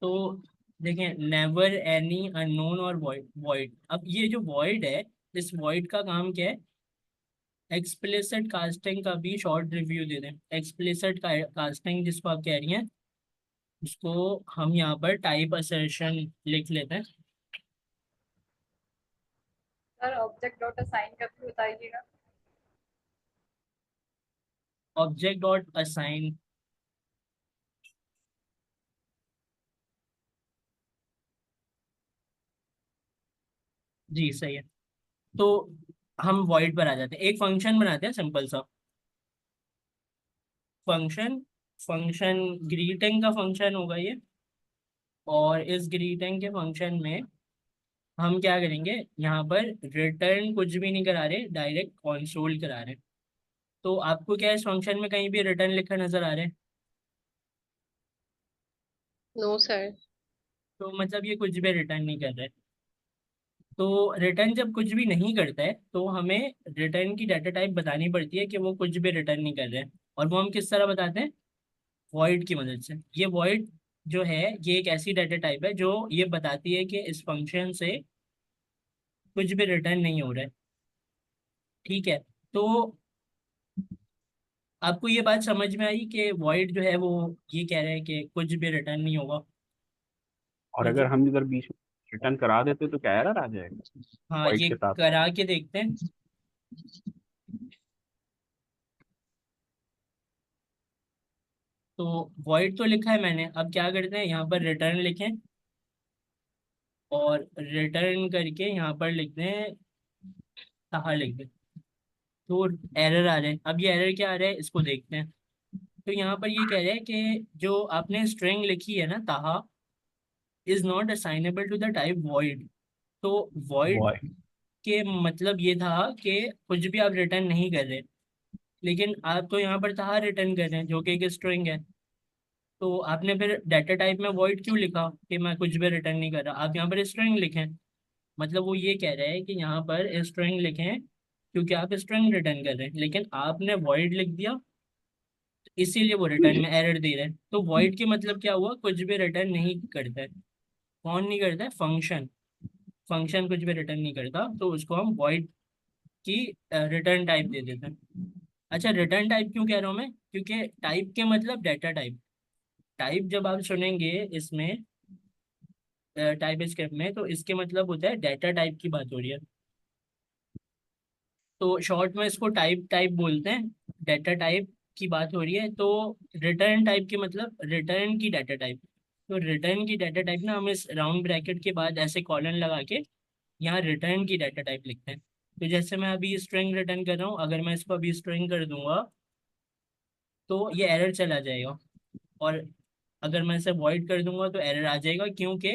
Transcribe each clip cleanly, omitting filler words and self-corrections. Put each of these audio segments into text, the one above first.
तो देखें, never any unknown और वॉइड वॉइड। अब ये जो वॉइड है, इस वॉइड का काम क्या है? एक्सप्लिसिट कास्टिंग का भी शॉर्ट रिव्यू दे दें। एक्सप्लिसिट कास्टिंग जिसको आप कह रही हैं, उसको हम यहाँ पर टाइप असर्शन लिख लेते हैं। सर ऑब्जेक्ट डॉट असाइन करके बताइएगा। Object dot assign. जी सही है। तो हम वॉइड पर आ जाते हैं, एक फंक्शन बनाते हैं सिंपल सा फंक्शन। फंक्शन ग्रीटिंग का फंक्शन होगा ये। और इस ग्रीटिंग के फंक्शन में हम क्या करेंगे, यहाँ पर रिटर्न कुछ भी नहीं करा रहे, डायरेक्ट कंसोल करा रहे हैं। तो आपको क्या इस फंक्शन में कहीं भी रिटर्न लिखा नजर आ रहा है? No sir. तो मतलब ये कुछ भी रिटर्न नहीं कर रहा है। तो रिटर्न जब कुछ भी नहीं करता है तो हमें रिटर्न की डाटा टाइप बतानी पड़ती है कि वो कुछ भी रिटर्न नहीं कर रहे हैं। और वो हम किस तरह बताते हैं? वॉइड की मदद से। ये वॉइड जो है, ये एक ऐसी डाटा टाइप है जो ये बताती है कि इस फंक्शन से कुछ भी रिटर्न नहीं हो रहा है। ठीक है। तो आपको ये बात समझ में आई कि वॉइड जो है वो ये कह रहा है कि कुछ भी रिटर्न नहीं होगा। और अगर मुझे, हम इधर बीच में रिटर्न करा देते तो क्या एरर आ जाएगा हाँ वाइट ये के साथ? करा के देखते हैं। तो वॉइड तो लिखा है मैंने, अब क्या करते हैं, यहाँ पर रिटर्न लिखें। और रिटर्न करके यहाँ पर लिखते हैं, कहाँ लिख दें। तो एरर आ रहा है। अब ये एरर क्या आ रहा है इसको देखते हैं। तो यहाँ पर ये कह रहा है कि जो आपने स्ट्रिंग लिखी है ना, ताहा is not assignable to the type void. तो वॉइड वॉइड। के मतलब ये था कि कुछ भी आप रिटर्न नहीं कर रहे, लेकिन आप तो यहाँ पर ताहा रिटर्न कर रहे हैं जो कि एक स्ट्रिंग है। तो आपने फिर डाटा टाइप में वॉइड क्यों लिखा कि मैं कुछ भी रिटर्न नहीं कर रहा? आप यहाँ पर स्ट्रिंग लिखें। मतलब वो ये कह रहा है कि यहाँ पर स्ट्रिंग लिखें क्योंकि आप स्ट्रिंग रिटर्न कर रहे हैं, लेकिन आपने वॉइड लिख दिया, इसीलिए वो रिटर्न में एरर दे रहा है। तो वॉइड के मतलब क्या हुआ? कुछ भी रिटर्न नहीं करता है। कौन नहीं करता है? फंक्शन। फंक्शन कुछ भी रिटर्न नहीं करता, तो उसको हम वॉइड की रिटर्न टाइप दे देते हैं। अच्छा, रिटर्न टाइप क्यों कह रहा हूँ मैं? क्योंकि टाइप के मतलब डाटा टाइप। टाइप जब आप सुनेंगे इसमें, टाइप स्क्रिप्ट में, तो इसके मतलब होता है डाटा टाइप की बात हो रही है। तो शॉर्ट में इसको टाइप टाइप बोलते हैं। डाटा टाइप की बात हो रही है। तो रिटर्न टाइप के मतलब रिटर्न की डाटा टाइप। तो रिटर्न की डाटा टाइप ना, हम इस राउंड ब्रैकेट के बाद ऐसे कॉलन लगा के यहाँ रिटर्न की डाटा टाइप लिखते हैं। तो जैसे मैं अभी स्ट्रिंग रिटर्न कर रहा हूँ, अगर मैं इसको अभी स्ट्रिंग कर दूंगा तो ये एरर चला जाएगा। और अगर मैं इसे वॉइड कर दूंगा तो एरर आ जाएगा, क्योंकि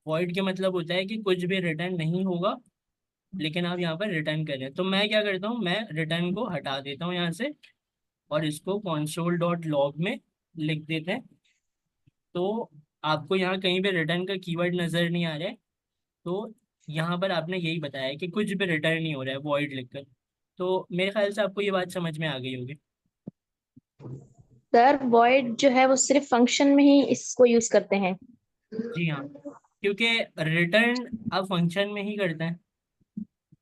वॉइड के मतलब होता है कि कुछ भी रिटर्न नहीं होगा, लेकिन आप यहाँ पर रिटर्न कर रहे हैं। तो मैं क्या करता हूँ, मैं रिटर्न को हटा देता हूँ यहाँ से और इसको console डॉट लॉग में लिख देते हैं। तो आपको यहाँ कहीं पे रिटर्न का कीवर्ड नजर नहीं आ रहा है। तो यहाँ पर आपने यही बताया है कि कुछ भी रिटर्न नहीं हो रहा है वॉइड लिखकर। तो मेरे ख्याल से आपको ये बात समझ में आ गई होगी। सर वॉइड जो है वो सिर्फ फंक्शन में ही इसको यूज करते हैं। जी हाँ, क्योंकि रिटर्न आप फंक्शन में ही करते हैं।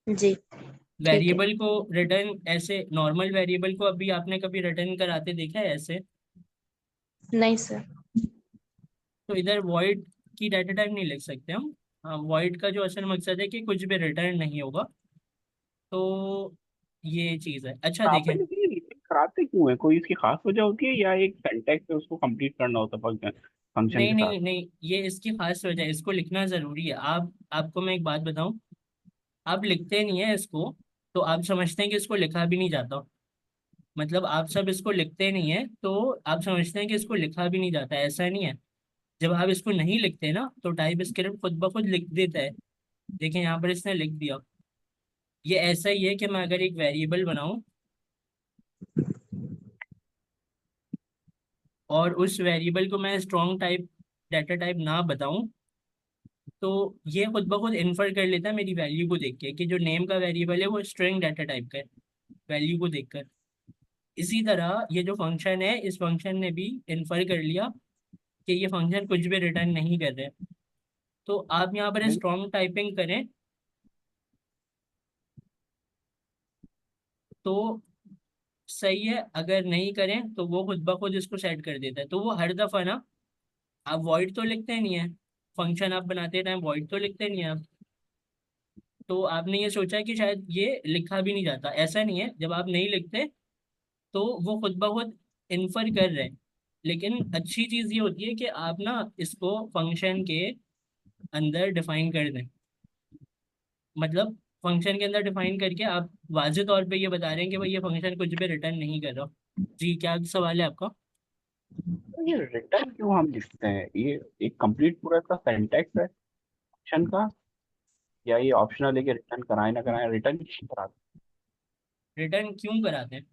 जी। ठीक है। वेरिएबल को रिटर्न ऐसे, नॉर्मल वेरिएबल को अभी आपने कभी रिटर्न कराते देखा है ऐसे? नहीं सर। तो इधर वॉइड की डाटा टाइप नहीं लिख सकते हम। वॉइड का जो असल मकसद है कि कुछ भी रिटर्न नहीं होगा। तो ये चीज़ है। अच्छा आप देखें, लेकिन ये रिटर्न कराते क्यों है? कोई इसकी खास वजह होती है या एक सिंटैक्स है उसको कंप्लीट करना होता है फंक्शन फंक्शन नहीं के साथ? नहीं नहीं, ये इसकी खास वजह है, इसको लिखना ज़रूरी है। आप, आपको मैं एक बात बताऊं, आप लिखते नहीं है इसको, तो आप समझते हैं कि इसको लिखा भी नहीं जाता। मतलब आप सब इसको लिखते नहीं है तो आप समझते हैं कि इसको लिखा भी नहीं जाता, ऐसा नहीं है। जब आप इसको नहीं लिखते ना तो टाइप स्क्रिप्ट खुद ब खुद लिख देता है। देखें यहाँ पर इसने लिख दिया। ये ऐसा ही है कि मैं अगर एक वेरिएबल बनाऊं और उस वेरिएबल को मैं स्ट्रॉन्ग टाइप डाटा टाइप ना बताऊं, तो ये खुद ब खुद इन्फर कर लेता है मेरी वैल्यू को देख के कि जो नेम का वेरिएबल है वो स्ट्रिंग डाटा टाइप का है, वैल्यू को देखकर। इसी तरह ये जो फंक्शन है, इस फंक्शन ने भी इन्फर कर लिया कि ये फंक्शन कुछ भी रिटर्न नहीं कर रहे। तो आप यहाँ पर नहीं, स्ट्रॉन्ग टाइपिंग करें तो सही है, अगर नहीं करें तो वो खुद ब खुद इसको सेट कर देता है। तो वो हर दफा ना, आप वॉइड तो लिखते नहीं है, फंक्शन आप बनाते टाइम वॉइड तो लिखते नहीं है आप। तो आपने ये सोचा कि शायद ये लिखा भी नहीं जाता, ऐसा नहीं है। जब आप नहीं लिखते तो वो खुद ब खुद इन्फर कर रहे हैं। लेकिन अच्छी चीज ये होती है कि आप ना इसको फंक्शन के अंदर डिफाइन कर दें। मतलब फंक्शन के अंदर डिफाइन करके आप वाज़ेह तौर पे ये बता रहे हैं कि भाई ये फंक्शन कुछ भी रिटर्न नहीं कर रहा। जी, क्या सवाल है आपका? तो ये रिटर्न क्यों हम लिखते हैं? ये एक कंप्लीट पूरा इसका सिंटैक्स है फंक्शन का, या ये ऑप्शनल है कि रिटर्न कराए ना कराए? रिटर्न क्यों कराते रिटर्न क्यों कराते हैं?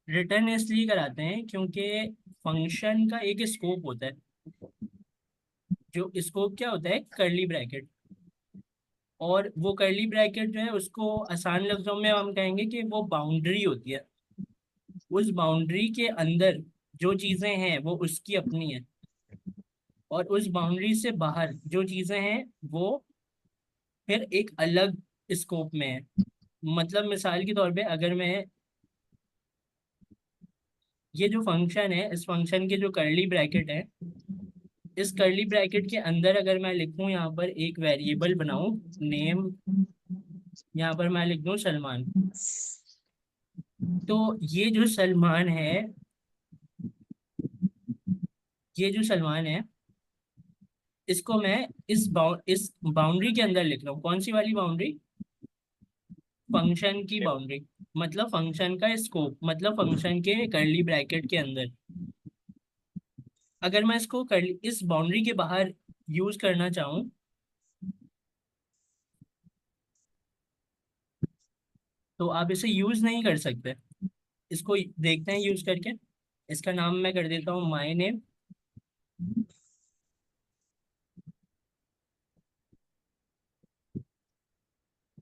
रिटर्न इसलिए कराते हैं क्योंकि फंक्शन का एक स्कोप होता है। जो स्कोप क्या होता है? Curly bracket. और वो कर्ली ब्रैकेट जो है उसको आसान लफ्जों में हम कहेंगे कि वो बाउंड्री होती है। उस बाउंड्री के अंदर जो चीजें हैं वो उसकी अपनी है, और उस बाउंड्री से बाहर जो चीजें हैं वो फिर एक अलग स्कोप में है। मतलब मिसाल के तौर पे अगर मैं ये जो फंक्शन है, इस फंक्शन के जो कर्ली ब्रैकेट है, इस कर्ली ब्रैकेट के अंदर अगर मैं लिखूं यहाँ पर एक वेरिएबल बनाऊं नेम, यहाँ पर मैं लिख दूं सलमान। तो ये जो सलमान है, ये जो सलमान है, इसको मैं इस बाउंड्री के अंदर लिख रहा हूँ। कौन सी वाली बाउंड्री? फंक्शन की हैं? बाउंड्री। मतलब फंक्शन का स्कोप, मतलब फंक्शन के कर्ली ब्रैकेट के अंदर। अगर मैं इसको कर्ली इस बाउंड्री के बाहर यूज करना चाहूँ तो आप इसे यूज नहीं कर सकते। इसको देखते हैं यूज करके। इसका नाम मैं कर देता हूँ माय नेम।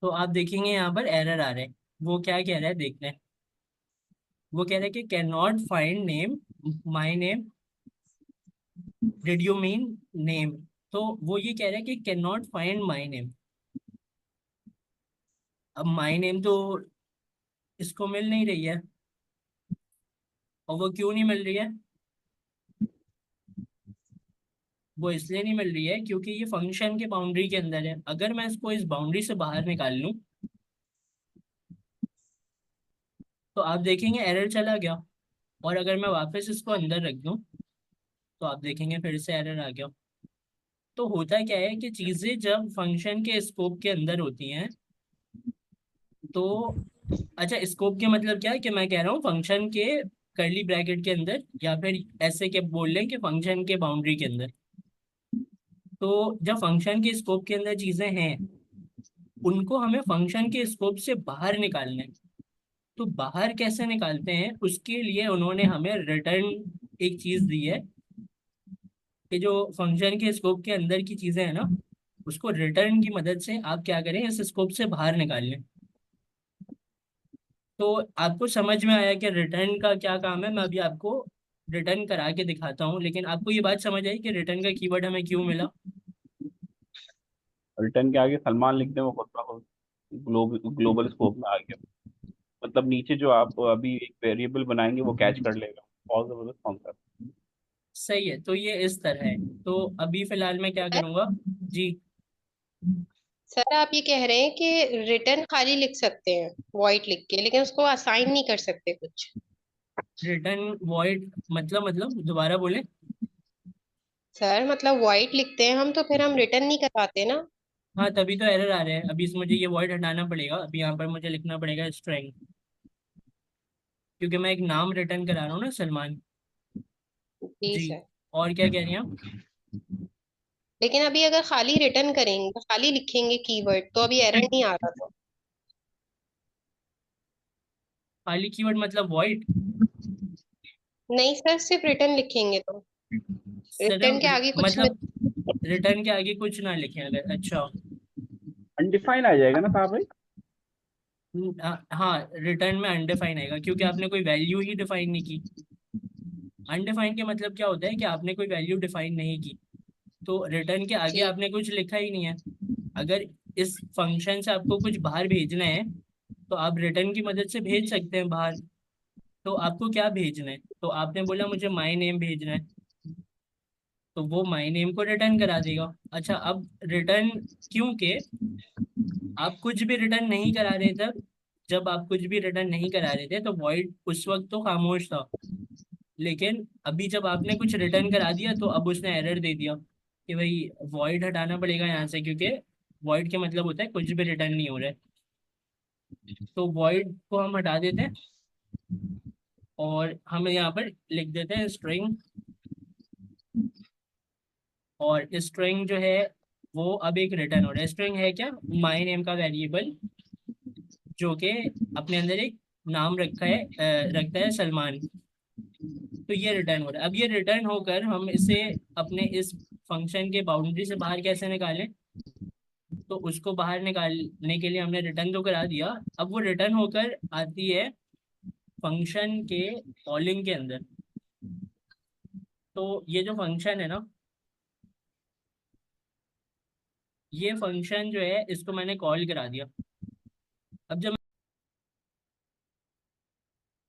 तो आप देखेंगे यहाँ पर एरर आ रहे हैं। वो क्या कह रहा है देखते हैं। वो कह रहा है कि can not find name, my name, did you mean name. तो वो ये कह रहा है कि can not find my name. अब माय नेम तो इसको मिल नहीं रही है। और वो क्यों नहीं मिल रही है? वो इसलिए नहीं मिल रही है क्योंकि ये फंक्शन के बाउंड्री के अंदर है। अगर मैं इसको इस बाउंड्री से बाहर निकाल लूं तो आप देखेंगे एरर चला गया। और अगर मैं वापस इसको अंदर रख दूं तो आप देखेंगे फिर से एरर आ गया। तो होता क्या है कि चीजें जब फंक्शन के स्कोप के अंदर होती हैं तो, अच्छा स्कोप के मतलब क्या है कि मैं कह रहा हूँ फंक्शन के कर्ली ब्रैकेट के अंदर, या फिर ऐसे के बोल लें कि फंक्शन के बाउंड्री के अंदर। तो जब फंक्शन के स्कोप के अंदर चीजें हैं उनको हमें फंक्शन के स्कोप से बाहर निकालना है। तो बाहर कैसे निकालते हैं उसके लिए उन्होंने हमें रिटर्न एक चीज दी है कि जो फंक्शन के स्कोप के अंदर की चीजें हैं ना, उसको रिटर्न की मदद से आप क्या करें, इस स्कोप से बाहर निकाल लें। तो आपको समझ में आया कि रिटर्न का क्या काम है? मैं अभी आपको रिटर्न करा के दिखाता हूँ। लेकिन आपको ये बात समझ आई कि रिटर्न का कीवर्ड हमें क्यों मिला? रिटर्न के आगे सलमान लिख दें, वो खुद का खुद ग्लोबल स्कोप में आ गया। मतलब नीचे जो आप अभी एक वेरिएबल बनाएंगे वो कैच कर लेगा। बहुत जबरदस्त कॉन्सेप्ट। सही है, तो ये इस तरह है। तो अभी फिलहाल मैं क्या सर करूँगा? जी। सर, आप ये कह रहे हैं कि रिटर्न खाली लिख सकते हैं वॉइड लिख के, लेकिन उसको असाइन नहीं कर सकते कुछ। रिटर्न वॉइड मतलब दोबारा बोले। सर मतलब वॉइड लिखते हैं हम तो फिर हम रिटर्न नहीं कर पाते ना। हाँ, तभी तो एरर आ रहे हैं। अभी मुझे ये वॉइड हटाना पड़ेगा। अभी यहाँ पर मुझे लिखना पड़ेगा स्ट्रिंग, क्योंकि मैं एक नाम रिटर्न करा रहा हूँ ना, सलमान। जी जी। सर। और क्या कह रही हैं आप? लेकिन अभी अगर खाली रिटर्न करेंगे, खाली लिखेंगे कीवर्ड, तो अभी एरर नहीं आ रहा था। खाली कीवर्ड मतलब वॉइड? नहीं सर, सिर्फ रिटर्न लिखेंगे तो सर रिटर्न हम के आगे कुछ मतलब रिटर्न के आगे कुछ ना लिखें अगर? अच्छा। अनडिफाइन आ जाएगा ना साहब भाई? हाँ, रिटर्न में अनडिफाइन आएगा क्योंकि आपने कोई वैल्यू ही डिफाइन नहीं की। अनडिफाइंड के मतलब क्या होता है कि आपने कोई वैल्यू डिफाइन नहीं की, तो रिटर्न के आगे जी। आपने कुछ लिखा ही नहीं है। अगर इस फंक्शन से आपको कुछ बाहर भेजना है तो आप रिटर्न की मदद से भेज सकते हैं बाहर। तो आपको क्या भेजना है, तो आपने बोला मुझे माई नेम भेजना है, तो वो माई नेम को रिटर्न करा देगा। अच्छा, अब रिटर्न क्योंकि आप कुछ भी रिटर्न नहीं करा रहे थे, जब आप कुछ भी रिटर्न नहीं करा रहे थे तो वॉइड उस वक्त तो खामोश था, लेकिन अभी जब आपने कुछ रिटर्न करा दिया तो अब उसने एरर दे दिया कि भाई वॉइड हटाना पड़ेगा यहाँ से, क्योंकि वॉइड के मतलब होता है कुछ भी रिटर्न नहीं हो रहा है। तो वॉइड को हम हटा देते हैं और हम यहाँ पर लिख देते हैं स्ट्रिंग, और स्ट्रिंग जो है वो अब एक रिटर्न हो रहा है। स्ट्रिंग है क्या, माई नेम का वेरिएबल, जो कि अपने अंदर एक नाम रखता है सलमान। तो ये रिटर्न हो रहा है। अब ये रिटर्न होकर हम इसे अपने इस फंक्शन के बाउंड्री से बाहर कैसे निकालें, तो उसको बाहर निकालने के लिए हमने रिटर्न तो करा दिया, अब वो रिटर्न होकर आती है फंक्शन के कॉलिंग के अंदर। तो ये जो फंक्शन है ना, ये फंक्शन जो है इसको मैंने कॉल करा दिया। अब जब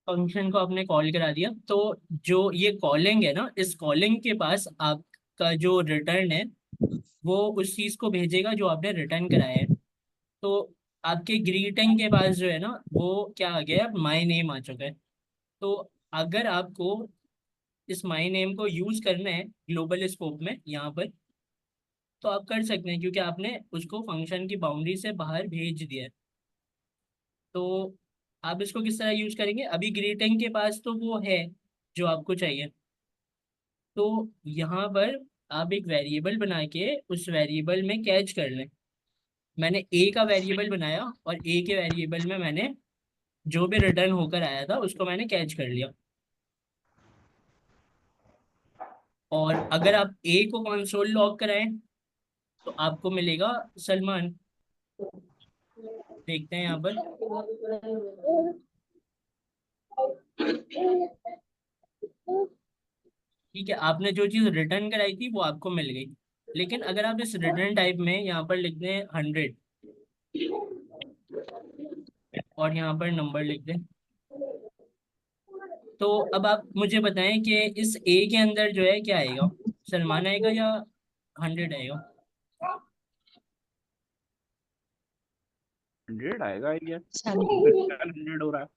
फंक्शन को आपने कॉल करा दिया तो जो ये कॉलिंग है ना, इस कॉलिंग के पास आपका जो रिटर्न है वो उस चीज को भेजेगा जो आपने रिटर्न कराया है। तो आपके ग्रीटिंग के पास जो है ना वो क्या आ गया, माई नेम आ चुका है। तो अगर आपको इस माई नेम को यूज करना है ग्लोबल स्कोप में यहाँ पर, तो आप कर सकते हैं, क्योंकि आपने उसको फंक्शन की बाउंड्री से बाहर भेज दिया है। तो आप इसको किस तरह यूज करेंगे, अभी ग्रीटिंग के पास तो वो है जो आपको चाहिए। तो यहाँ पर आप एक वेरिएबल बना के उस वेरिएबल में कैच कर लें। मैंने ए का वेरिएबल बनाया और ए के वेरिएबल में मैंने जो भी रिटर्न होकर आया था उसको मैंने कैच कर लिया। और अगर आप ए को कंसोल लॉग कराएं तो आपको मिलेगा सलमान। देखते हैं यहाँ पर, ठीक है, आपने जो चीज़ रिटर्न कराई थी वो आपको मिल गई। लेकिन अगर आप इस रिटर्न टाइप में यहाँ पर लिख दें 100 और यहाँ पर नंबर लिख दें, तो अब आप मुझे बताएं कि इस ए के अंदर जो है क्या आएगा, सलमान आएगा या 100 आएगा। 100 आएगा यार, सलमान 100 हो रहा है।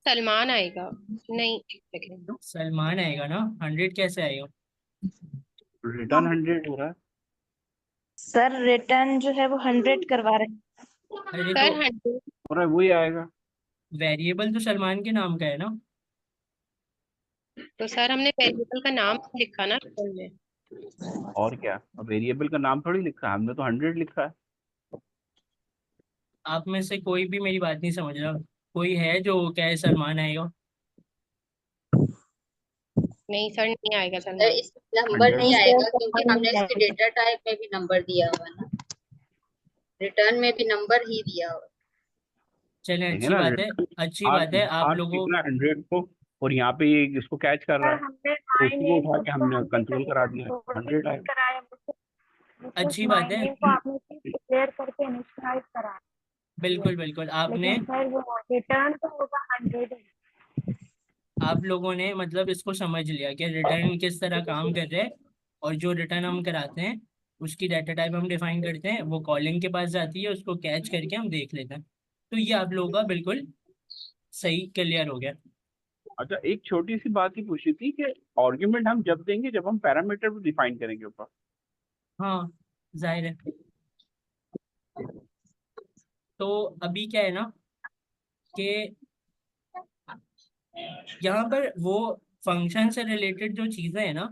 सलमान आएगा। नहीं, एक सेकेंड। सलमान आएगा ना, 100 कैसे आएगा। रिटर्न 100 हो रहा है। सर रिटर्न जो है वो 100 करवा रहे हैं। अरे तो सर 100। हो रहा है, वही आएगा। वेरिएबल तो सलमान के नाम का है ना। तो सर हमने वेरिएबल का नाम लिखा ना रिटर्न में। और क्या, अब वेरिएबल का नाम थोड़ी लिखा है हमने, तो 100 लिखा है। आप में से कोई भी मेरी बात नहीं समझ रहा, कोई है जो कहे सलमान आएगा। नहीं सर, नहीं आएगा सर सलमान। इसमें नंबर 100 नहीं नहीं आएगा सर क्योंकि सलमान हमने नहीं इसके आएगा। डेटा टाइप में भी नंबर दिया हुआ है ना, रिटर्न में भी नंबर ही दिया हुआ है। चलें, है अच्छी ना, बात है, रिटर्न अच्छी बाहर बात है आप बाहर लोगों। निकला 100 को, और यहाँ पे ये इसको कैच कर रहा सर है, हमने तो माय उसी को नेम उठा के उसको हमने हमने कंट्रोल करा दिया, कंट्रोल 100 आएगा। कराया, उस अच्छी बात माय है, नेम को आपने डिक्लेयर करके इनिशियलाइज कराया। बिल्कुल बिल्कुल, आपने लेकिन सर वो रिटर्न तो होगा 100 ही। आप लोगों ने मतलब इसको समझ लिया कि रिटर्न किस तरह काम कर रहा है। और जो रिटर्न हम कराते हैं उसकी डाटा टाइप हम डिफाइन करते हैं, वो कॉलिंग के पास जाती है, उसको कैच करके हम देख लेते हैं। तो ये आप लोगों का बिल्कुल सही क्लियर हो गया। अच्छा, एक छोटी सी बात ही पूछी थी कि आर्ग्यूमेंट हम जब देंगे जब हम पैरामीटर भी डिफाइन करेंगे ऊपर। हाँ, जाहिर है। तो अभी क्या है ना कि यहाँ पर वो फंक्शन से रिलेटेड जो चीज़ें हैं ना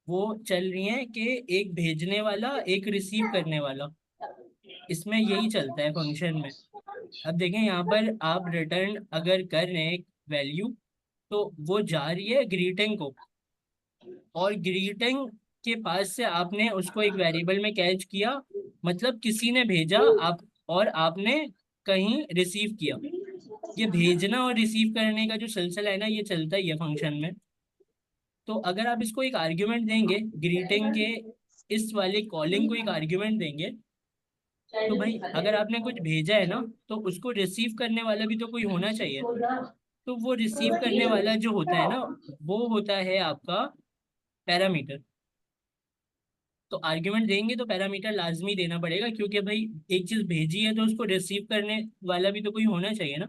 वो चल रही हैं कि एक भेजने वाला एक रिसीव करने वाला, इसमें यही चलता है फंक्शन में। अब देखें यहाँ पर आप रिटर्न अगर कर रहे हैं वैल्यू, तो वो जा रही है ग्रीटिंग को, और ग्रीटिंग के पास से आपने उसको एक वेरिएबल में कैच किया, मतलब किसी ने भेजा आप और आपने कहीं रिसीव किया। ये भेजना और रिसीव करने का जो सिलसिला है ना ये चलता ही है फंक्शन में। तो अगर आप इसको एक आर्ग्यूमेंट देंगे, ग्रीटिंग के इस वाले कॉलिंग को एक आर्ग्यूमेंट देंगे, तो भाई अगर आपने कुछ भेजा है ना, तो उसको रिसीव करने वाला भी तो कोई होना चाहिए। तो वो रिसीव करने वाला जो होता है ना, वो होता है आपका पैरामीटर। तो आर्ग्यूमेंट देंगे तो पैरामीटर लाजमी देना पड़ेगा, क्योंकि भाई एक चीज भेजी है तो उसको रिसीव करने वाला भी तो कोई होना चाहिए ना।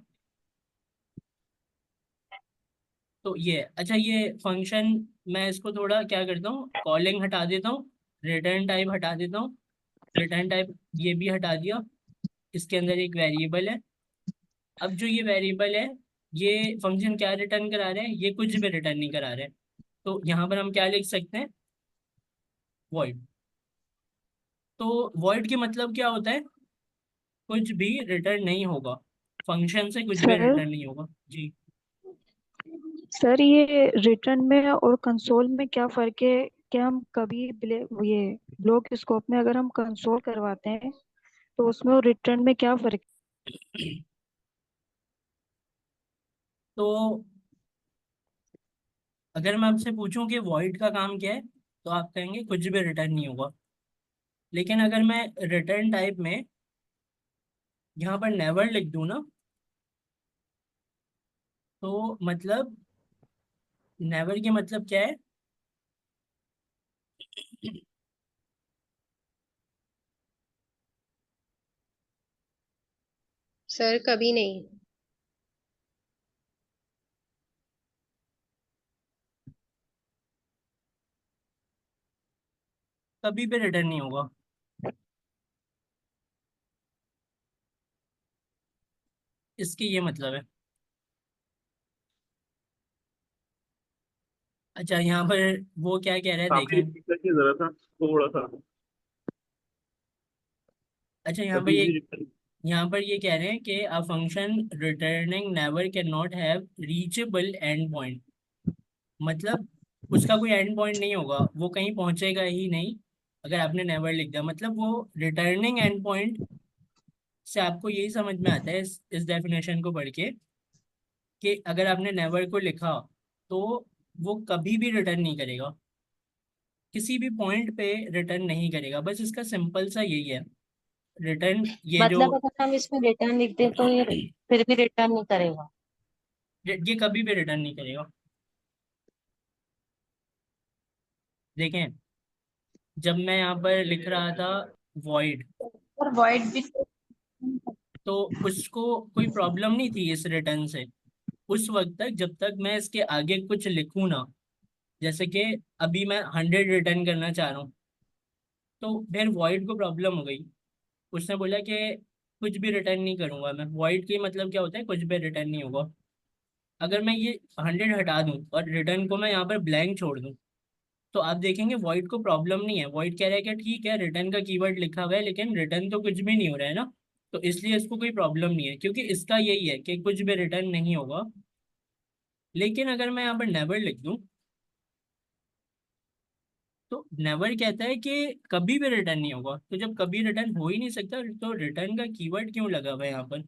तो ये अच्छा, ये फंक्शन मैं इसको थोड़ा क्या करता हूँ, कॉलिंग हटा देता हूँ, रिटर्न टाइप हटा देता हूँ। रिटर्न टाइप ये भी हटा दिया। इसके अंदर एक वेरिएबल है। अब जो ये वेरिएबल है, ये फंक्शन क्या रिटर्न करा रहे हैं, ये कुछ भी रिटर्न नहीं करा रहे हैं। तो यहाँ पर हम क्या लिख सकते हैं, वॉइड। तो वॉइड के मतलब क्या होता है, कुछ भी रिटर्न नहीं होगा, फंक्शन से कुछ भी सर रिटर्न नहीं होगा जी। सर ये रिटर्न में और कंसोल में क्या फर्क है? क्या हम कभी ये ब्लॉक स्कोप में अगर हम कंसोल करवाते हैं तो उसमें और रिटर्न में क्या फर्क तो अगर मैं आपसे पूछूं कि वॉइड का काम क्या है, तो आप कहेंगे कुछ भी रिटर्न नहीं होगा। लेकिन अगर मैं रिटर्न टाइप में यहाँ पर नेवर लिख दूं ना, तो मतलब नेवर के मतलब क्या है, सर कभी नहीं। कभी भी रिटर्न नहीं होगा। इसके ये मतलब है। अच्छा, यहाँ पर वो क्या कह रहा है काफी देखें। दिक्कत की जरूरत है थोड़ा सा। अच्छा, कभी भी यहाँ पर ये कह रहे हैं कि a function returning never can not have reachable and point. मतलब उसका कोई एंड पॉइंट नहीं होगा, वो कहीं पहुंचेगा ही नहीं। अगर आपने नेवर लिख दिया, मतलब वो रिटर्निंग एंड पॉइंट से आपको यही समझ में आता है इस डेफिनेशन को पढ़ के, कि अगर आपने नेवर को लिखा तो वो कभी भी रिटर्न नहीं करेगा, किसी भी पॉइंट पे रिटर्न नहीं करेगा। बस इसका सिंपल सा यही है। रिटर्न ये जो मतलब अगर हम इसमें रिटर्न लिख दें तो ये फिर भी रिटर्न नहीं करेगा। ये कभी भी रिटर्न नहीं करेगा। देखें, जब मैं यहाँ पर लिख रहा था वॉइड, और वॉइड भी तो उसको कोई प्रॉब्लम नहीं थी इस रिटर्न से उस वक्त तक, जब तक मैं इसके आगे कुछ लिखूं ना। जैसे कि अभी मैं 100 रिटर्न करना चाह रहा हूँ, तो फिर वॉइड को प्रॉब्लम हो गई। उसने बोला कि कुछ भी रिटर्न नहीं करूंगा मैं। वॉइड की मतलब क्या होता है, कुछ भी रिटर्न नहीं होगा। अगर मैं ये 100 हटा दूं और रिटर्न को मैं यहाँ पर ब्लैंक छोड़ दूं, तो आप देखेंगे वॉइड को प्रॉब्लम नहीं है। वॉइड कह रहा है कि ठीक है, रिटर्न का कीवर्ड लिखा हुआ है लेकिन रिटर्न तो कुछ भी नहीं हो रहा है ना, तो इसलिए इसको कोई प्रॉब्लम नहीं है, क्योंकि इसका यही है कि कुछ भी रिटर्न नहीं होगा। लेकिन अगर मैं यहाँ पर नेवर लिख दूं, तो नेवर कहता है कि कभी भी रिटर्न नहीं होगा। तो जब कभी रिटर्न हो ही नहीं सकता, तो रिटर्न का कीवर्ड क्यों लगा हुआ है यहाँ पर।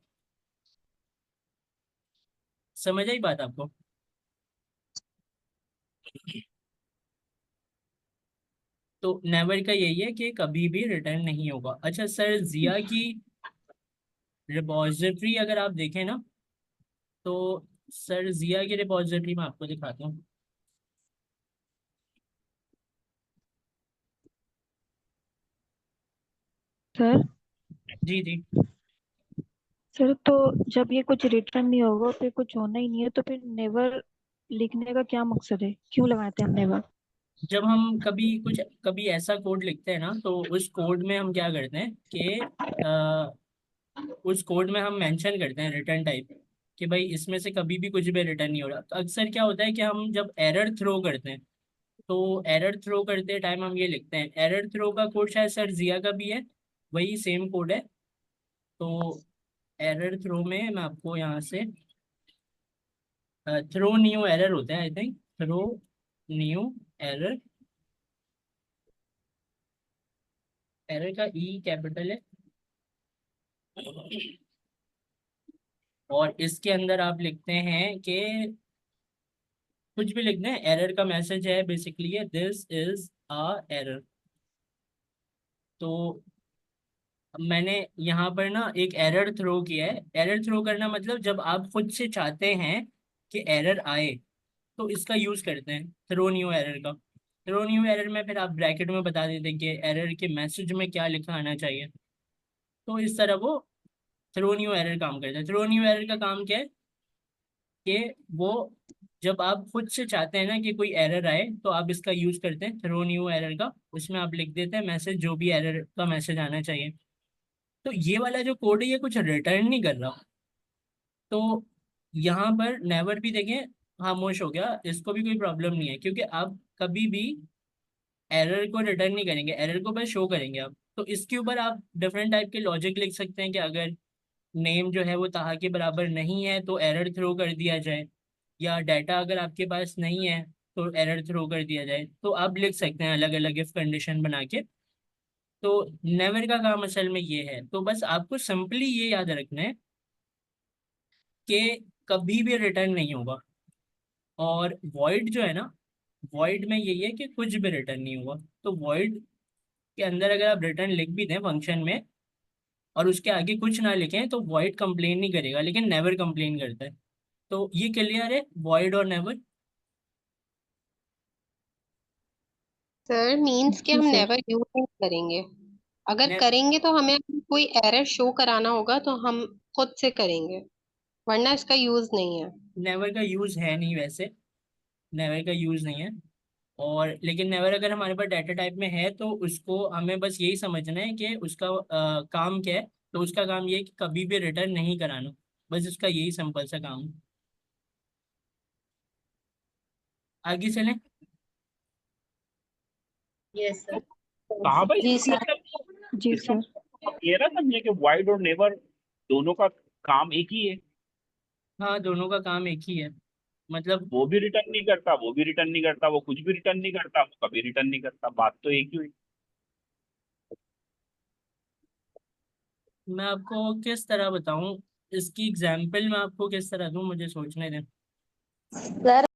समझ आई बात आपको। तो नेवर का यही है कि कभी भी रिटर्न नहीं होगा। अच्छा सर, जिया की रिपॉजिटरी अगर आप देखें ना, तो सर जिया की रिपॉजिटरी में आपको दिखाता हूँ। सर? जी जी। सर तो जब ये कुछ रिटर्न नहीं होगा फिर कुछ होना ही नहीं है तो फिर नेवर लिखने का क्या मकसद है? क्यों लगाते हैं हम नेवर? जब हम कभी ऐसा कोड लिखते हैं ना, तो उस कोड में हम क्या करते हैं कि उस कोड में हम मेंशन करते हैं रिटर्न टाइप, कि भाई इसमें से कभी भी कुछ भी रिटर्न नहीं हो रहा। तो अक्सर क्या होता है कि हम जब एरर थ्रो करते हैं, तो एरर थ्रो करते टाइम हम ये लिखते हैं। एरर थ्रो का कोड शायद सर जिया का भी है, वही सेम कोड है। तो एरर थ्रो में मैं आपको यहाँ से थ्रो न्यू एरर होता है, I think throw new error. Error का ई कैपिटल है, और इसके अंदर आप लिखते हैं कि कुछ भी लिख दें, एरर का मैसेज है बेसिकली है दिस इज अ एरर। तो मैंने यहाँ पर ना एक एरर थ्रो किया है। एरर थ्रो करना मतलब जब आप खुद से चाहते हैं कि एरर आए तो इसका यूज करते हैं, थ्रो न्यू एरर का। थ्रो न्यू एरर में फिर आप ब्रैकेट में बता देते हैं कि एरर के मैसेज में क्या लिखा आना चाहिए। तो इस तरह वो थ्रो न्यू एरर काम करता है। थ्रो न्यू एरर का काम क्या है कि वो जब आप खुद से चाहते हैं ना कि कोई एरर आए तो आप इसका यूज करते हैं, थ्रो न्यू एरर का। उसमें आप लिख देते हैं मैसेज, जो भी एरर का मैसेज आना चाहिए। तो ये वाला जो कोड है ये कुछ रिटर्न नहीं कर रहा। तो यहाँ पर नेवर भी देखें खामोश हो गया, इसको भी कोई प्रॉब्लम नहीं है, क्योंकि आप कभी भी एरर को रिटर्न नहीं करेंगे, एरर को बस शो करेंगे आप। तो इसके ऊपर आप डिफरेंट टाइप के लॉजिक लिख सकते हैं कि अगर नेम जो है वो ताहा के बराबर नहीं है तो एरर थ्रो कर दिया जाए, या डाटा अगर आपके पास नहीं है तो एरर थ्रो कर दिया जाए। तो आप लिख सकते हैं अलग अलग इफ कंडीशन बना के। तो नेवर का काम असल में ये है। तो बस आपको सिंपली ये याद रखना है कि कभी भी रिटर्न नहीं होगा। और वॉइड जो है ना, वॉइड में यही है कि कुछ भी रिटर्न नहीं होगा। तो वॉइड के अंदर अगर आप रिटर्न लिख भी दें फंक्शन में और उसके आगे कुछ ना लिखें तो वॉइड कंप्लेन नहीं करेगा, लेकिन नेवर कंप्लेन करता है। तो ये क्लियर है वॉइड और नेवर। सर मीन्स कि जी हम सर। नेवर यूज नहीं करेंगे। अगर ने, करेंगे तो हमें कोई एरर शो कराना होगा तो हम खुद से करेंगे, वरना इसका यूज नहीं है। नेवर का यूज है नहीं वैसे, नेवर का यूज नहीं है। और लेकिन नेवर अगर हमारे पास डाटा टाइप में है तो उसको हमें बस यही समझना है कि उसका काम क्या है। तो उसका काम ये है कि कभी भी रिटर्न नहीं कराना, बस उसका यही सिंपल सा काम है। आगे चलें। Yes sir. कहाँ भाई जी इसका सर। मतलब, जी इसका सर। मतलब आप ये ना समझे कि वाइड और नेवर दोनों का काम एक ही है। हाँ, दोनों का काम एक ही है। मतलब वो भी रिटर्न नहीं करता, वो भी रिटर्न नहीं करता, वो कुछ भी रिटर्न नहीं करता, वो कभी रिटर्न नहीं करता, बात तो एक ही हुई। मैं आपको किस तरह बताऊं, इसकी एग्जाम्पल मैं आपको किस तरह दूं, मुझे सोचने दें। सर